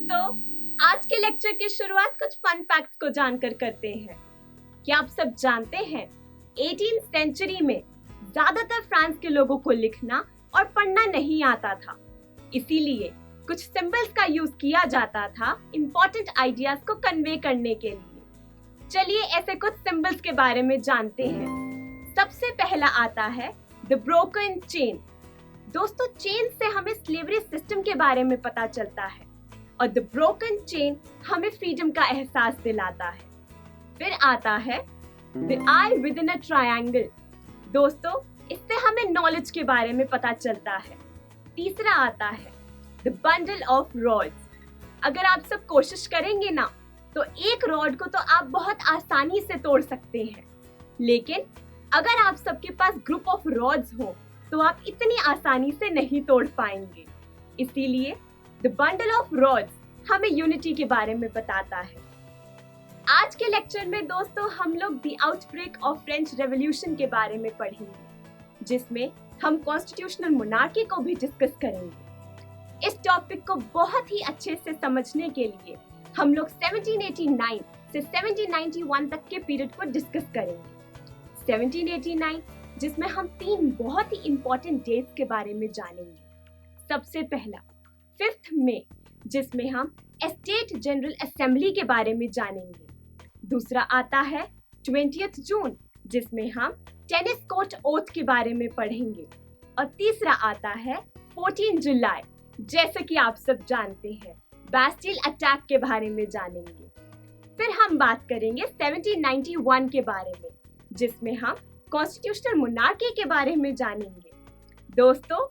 दोस्तों, आज के लेक्चर की शुरुआत कुछ फन फैक्ट्स को जानकर करते हैं। क्या आप सब जानते हैं 18th सेंचुरी में ज्यादातर फ्रांस के लोगों को लिखना और पढ़ना नहीं आता था, इसीलिए कुछ सिंबल्स का यूज किया जाता था इंपॉर्टेंट आइडियाज को कन्वे करने के लिए। चलिए ऐसे कुछ सिंबल्स के बारे में जानते हैं। सबसे पहला आता है द ब्रोकन चेन। दोस्तों, चेन से हमें स्लेवरी सिस्टम के बारे में पता चलता है और द ब्रोकन चेन हमें फ्रीडम का एहसास दिलाता है। फिर आता है the I with in a triangle. दोस्तों, इससे हमें नॉलेज के बारे में पता चलता है। तीसरा आता है द बंडल ऑफ रॉड्स। अगर आप सब कोशिश करेंगे ना तो एक रॉड को तो आप बहुत आसानी से तोड़ सकते हैं, लेकिन अगर आप सबके पास ग्रुप ऑफ रॉड्स हो तो आप इतनी आसानी से नहीं तोड़ पाएंगे। इसीलिए द बंडल ऑफ रॉड्स हमें यूनिटी के बारे में बताता है। आज के लेक्चर में दोस्तों हम लोग the outbreak of French revolution के बारे में पढ़ेंगे, जिसमें हम कॉन्स्टिट्यूशनल मोनार्की को भी डिस्कस करेंगे। इस टॉपिक को बहुत ही अच्छे से समझने के लिए हम लोग 1789 से 1791 तक के पीरियड को डिस्कस करेंगे। 1789 जिसमें हम 3 बहुत ही इंपॉर्टेंट डेट्स के बारे में जानेंगे। सबसे पहला 5 मई, जिसमें हम एस्टेट जनरल असेंबली के बारे में जानेंगे। दूसरा आता है 20th जून, जिसमें हम टेनिस कोर्ट ओथ के बारे में पढ़ेंगे। और तीसरा आता है 14 जुलाई, जैसे कि आप सब जानते हैं बास्टिल अटैक के बारे में जानेंगे। फिर हम बात करेंगे 1791 के बारे में, जिसमें हम कॉन्स्टिट्यूशनल मोनार्की के बारे में जानेंगे। दोस्तों,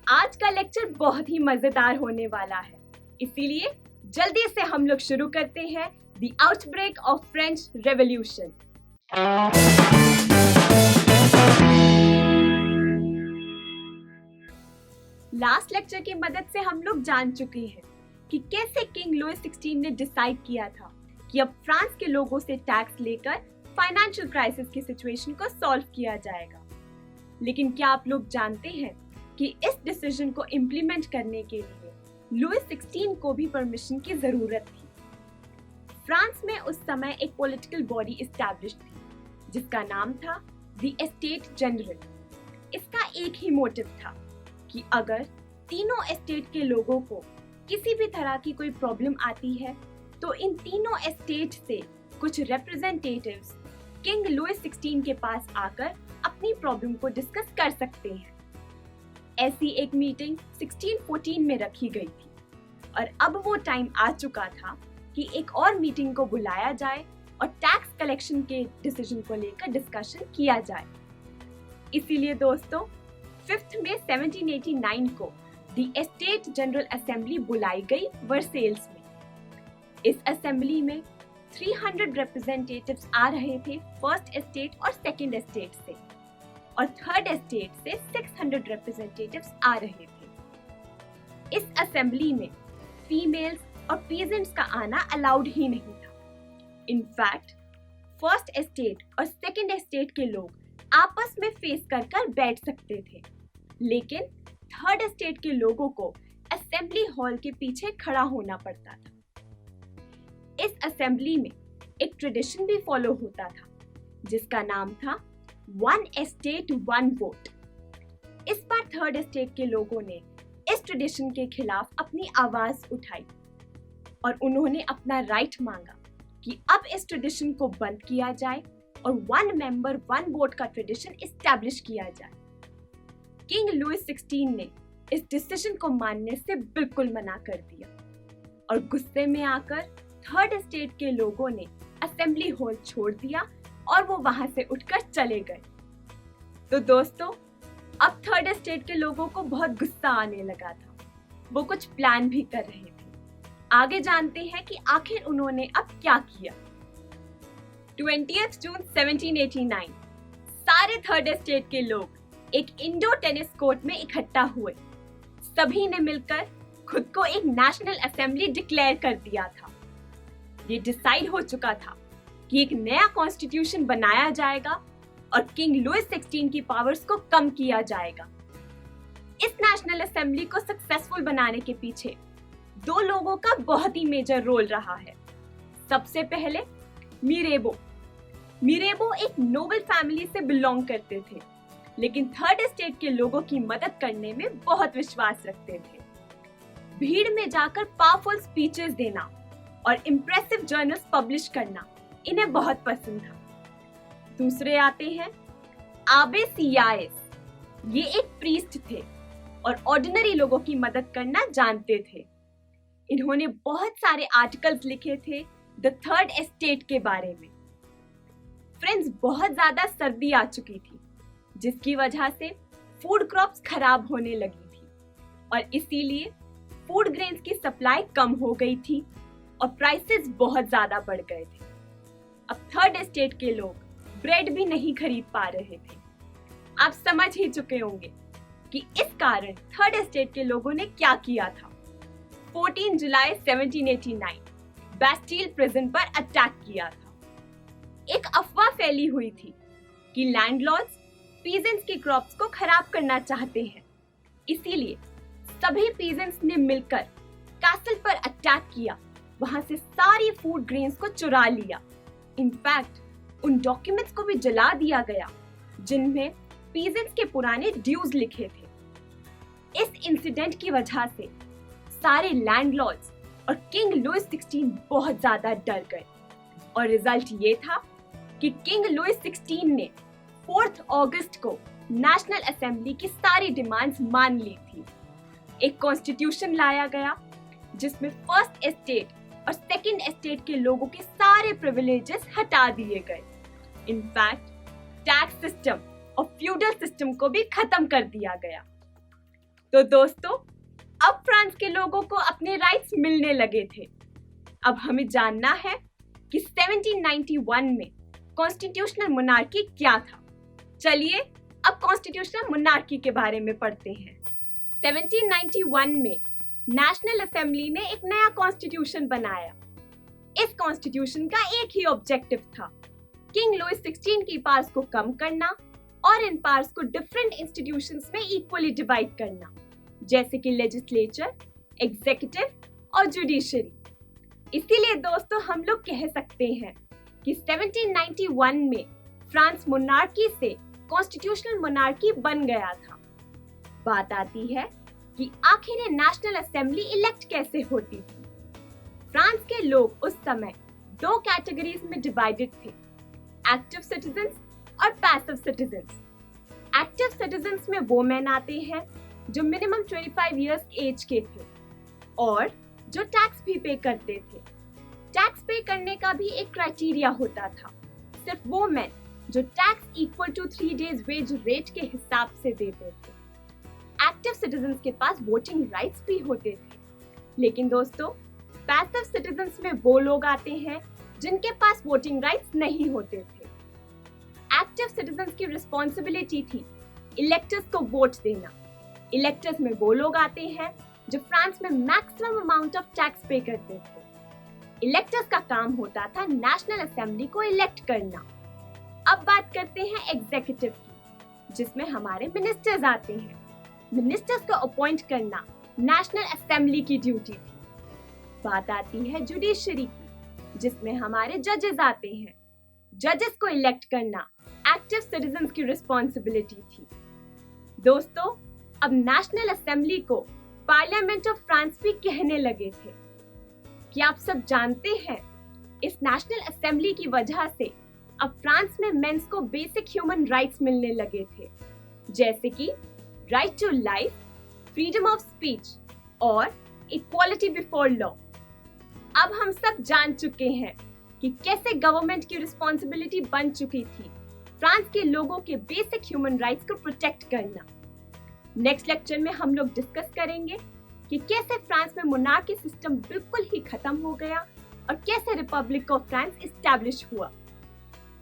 आज का लेक्चर बहुत ही मजेदार होने वाला है, इसीलिए जल्दी से हम लोग शुरू करते हैं the outbreak of French revolution. Last lecture की मदद से हम लोग जान चुके हैं कि कैसे किंग लुइस 16 ने डिसाइड किया था कि अब फ्रांस के लोगों से टैक्स लेकर फाइनेंशियल क्राइसिस की सिचुएशन को सॉल्व किया जाएगा। लेकिन क्या आप लोग जानते हैं कि इस डिसीजन को इम्प्लीमेंट करने के लिए लुइस 16 को भी परमिशन की जरूरत थी। फ्रांस में उस समय एक पॉलिटिकल बॉडी एस्टैब्लिश थी जिसका नाम था द एस्टेट जनरल। इसका एक ही मोटिव था कि अगर तीनों एस्टेट के लोगों को किसी भी तरह की कोई प्रॉब्लम आती है तो इन तीनों एस्टेट से कुछ रिप्रेजेंटेटिव्स किंग लुइस 16 के पास आकर अपनी प्रॉब्लम को डिस्कस कर सकते हैं। ऐसी एक मीटिंग 1614 में रखी गई थी और अब वो टाइम आ चुका था कि एक और मीटिंग को बुलाया जाए और टैक्स कलेक्शन के डिसीजन को लेकर डिस्कशन किया जाए। इसीलिए दोस्तों 5 मई 1789 को द एस्टेट जनरल असेंबली बुलाई गई वर्सेल्स में। इस असेंबली में 300 रिप्रेजेंटेटिव्स आ रहे थे फर्स्ट एस्टेट और सेकंड एस्टेट से, और थर्ड एस्टेट से 600 रिप्रेजेंटेटिव्स आ रहे थे। इस असेंबली में फीमेल्स और पीजेंट्स का आना अलाउड ही नहीं था। इनफैक्ट फर्स्ट एस्टेट और सेकंड एस्टेट के लोग आपस में फेस कर बैठ सकते थे, लेकिन थर्ड एस्टेट के लोगों को असेंबली हॉल के पीछे खड़ा होना पड़ता था। इस असेंबली में एक ट्रेडिशन भी फॉलो होता था जिसका नाम था 1 एस्टेट 1 वोट। इस बार थर्ड एस्टेट के लोगों ने इस ट्रेडिशन के खिलाफ अपनी आवाज उठाई और उन्होंने अपना राइट मांगा कि अब इस ट्रेडिशन को बंद किया जाए और 1 मेंबर 1 वोट का ट्रेडिशन एस्टैब्लिश किया जाए। किंग लुइस 16 ने इस डिसीजन को मानने से बिल्कुल मना कर दिया और गुस्से में आकर थर्ड एस्टेट के लोगों ने असेंबली हॉल छोड़ दिया और वो वहां से उठकर चले गए। तो दोस्तों, अब थर्ड एस्टेट के लोगों को बहुत गुस्सा आने लगा था। वो कुछ प्लान भी कर रहे थे। आगे जानते हैं कि आखिर उन्होंने अब क्या किया। 20th जून 1789 सारे थर्ड एस्टेट के लोग एक इंडोर टेनिस कोर्ट में इकट्ठा हुए। सभी ने मिलकर खुद को एक नेशनल असेंबली डिक्लेयर कर दिया था। ये डिसाइड हो चुका था कि एक नया कॉन्स्टिट्यूशन बनाया जाएगा और किंग लुइस 16 की पावर्स को कम किया जाएगा। इस नेशनल असेंबली को सक्सेसफुल बनाने के पीछे दो लोगों का बहुत ही मेजर रोल रहा है। सबसे पहले मिरेबो एक नोबल फैमिली से बिलोंग करते थे, लेकिन थर्ड एस्टेट के लोगों की मदद करने में बहुत विश्वास रखते थे। भीड़ में जाकर पावरफुल स्पीचेस देना और इम्प्रेसिव जर्नल्स पब्लिश करना इन्हें बहुत पसंद था। दूसरे आते हैं आबे सियाएस। ये एक प्रीस्ट थे और ऑर्डिनरी लोगों की मदद करना जानते थे। इन्होंने बहुत सारे आर्टिकल्स लिखे थे द थर्ड एस्टेट के बारे में। फ्रेंड्स, बहुत ज्यादा सर्दी आ चुकी थी, जिसकी वजह से फूड क्रॉप्स खराब होने लगी थी और इसीलिए फूड ग्रेन्स की सप्लाई कम हो गई थी और प्राइसेस बहुत ज्यादा बढ़ गए थे। अब थर्ड एस्टेट के लोग ब्रेड भी नहीं खरीद पा रहे थे। आप समझ ही चुके होंगे कि इस कारण थर्ड एस्टेट के लोगों ने क्या किया था। 14 जुलाई 1789 बैस्टिल प्रिजन पर अटैक किया था। एक अफवाह फैली हुई थी कि लैंडलॉर्ड्स पीजेंट्स की क्रॉप्स को खराब करना चाहते हैं, इसीलिए सभी पीजेंट्स ने मिलकर कैसल पर अटैक किया, वहां से सारी फूड ग्रेन्स को चुरा लिया। इनफैक्ट उन डॉक्यूमेंट्स को भी जला दिया गया जिनमें पीजेंट्स के पुराने ड्यूज लिखे थे। इस इंसिडेंट की वजह से सारे लैंडलॉर्ड्स और किंग लुइस 16 बहुत ज्यादा डर गए और रिजल्ट ये था कि किंग लुइस 16 ने 4 अगस्त को नेशनल असेंबली की सारी डिमांड्स मान ली थी। एक कॉन्स्टिट्यूशन लाया गया जिसमें फर्स्ट एस्टेट और सेकंड एस्टेट के लोगों के सारे प्रिविलेजेस हटा दिए गए। इनफैक्ट टैक्स सिस्टम और फ्यूडल सिस्टम को भी खत्म कर दिया गया। तो दोस्तों, अब फ्रांस के लोगों को अपने राइट्स मिलने लगे थे। अब हमें जानना है कि 1791 में कॉन्स्टिट्यूशनल मोनार्की क्या था। चलिए अब कॉन्स्टिट्यूशनल मोनार्की के बारे में पढ़ते हैं। 1791 में नेशनल असेंबली ने एक नया कॉन्स्टिट्यूशन बनाया। इस कॉन्स्टिट्यूशन का एक ही ऑब्जेक्टिव था, किंग लुइस 16 की पावर्स को कम करना और इन पावर्स को डिफरेंट इंस्टीट्यूशंस में इक्वली डिवाइड करना, जैसे कि लेजिस्लेचर, एग्जीक्यूटिव और जुडिशरी। इसीलिए दोस्तों हम लोग कह सकते हैं कि 1791 में फ्रांस मोनार्की से कॉन्स्टिट्यूशनल मोनार्की बन गया था। बात आती है कि आखिर ये नेशनल असेंबली इलेक्ट कैसे होती थी। फ्रांस के लोग उस समय दो कैटेगरीज में डिवाइडेड थे, एक्टिव सिटीजन्स और पैसिव सिटीजन्स। एक्टिव सिटीजन्स में वो मैन आते हैं जो मिनिमम 25 इयर्स एज के थे और जो टैक्स भी पे करते थे। टैक्स पे करने का भी एक क्राइटेरिया होता था, सिर्फ वो मैन जो tax equal to 3 days wage rate के हिसाब से देते थे। एक्टिव सिटीजन्स के पास वोटिंग राइट्स भी होते थे। लेकिन दोस्तों, पैसिव सिटीजन्स में वो लोग आते हैं जिनके पास वोटिंग राइट्स नहीं होते थे। एक्टिव सिटीजन्स की रिस्पॉन्सिबिलिटी थी इलेक्टर्स को वोट देना। इलेक्टर्स में वो लोग आते हैं जो फ्रांस में मैक्सिमम अमाउंट ऑफ टैक्स पे करते थे। इलेक्टर्स का काम होता था नेशनल असेंबली को इलेक्ट करना। अब बात करते हैं एग्जीक्यूटिव की, जिसमें हमारे मिनिस्टर्स आते हैं। मिनिस्टर्स को अपॉइंट करना नेशनल असेंबली की ड्यूटी थी। बात आती है जुडिशरी की, जिसमें हमारे जजेस आते हैं। जजेस को इलेक्ट करना एक्टिव सिटीजन्स की रिस्पॉन्सिबिलिटी थी। दोस्तों, अब नेशनल असेंबली को पार्लियामेंट ऑफ फ्रांस भी कहने लगे थे। क्या आप सब जानते हैं, इस नेशनल असेंबली की वजह से अब फ्रांस में मेंस को बेसिक ह्यूमन राइट्स मिलने लगे थे, जैसे कि right to life, freedom of speech और इक्वालिटी बिफोर लॉ। अब हम सब जान चुके हैं कि कैसे गवर्नमेंट की रिस्पॉन्सिबिलिटी बन चुकी थी फ्रांस के लोगों के बेसिक ह्यूमन राइट्स को प्रोटेक्ट करना। नेक्स्ट लेक्चर में हम लोग डिस्कस करेंगे कि कैसे फ्रांस में मोनार्की सिस्टम बिल्कुल ही खत्म हो गया और कैसे रिपब्लिक ऑफ फ्रांस इस्टेब्लिश हुआ।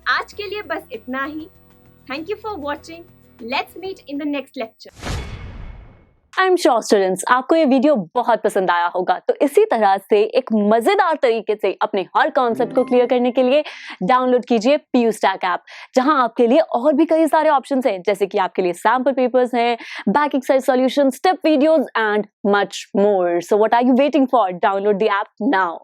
आज के लिए बस इतना ही। Thank you for watching. Let's meet in the next lecture. I am sure students आपको ये वीडियो बहुत पसंद आया होगा। तो इसी तरह से एक मजेदार तरीके से अपने हर कॉन्सेप्ट को क्लियर करने के लिए डाउनलोड कीजिए PU Stack ऐप, जहां आपके लिए और भी कई सारे ऑप्शंस हैं, जैसे कि आपके लिए सैंपल पेपर्स हैं, back exercise solution, step videos and much more. So what are you waiting for? Download the app now.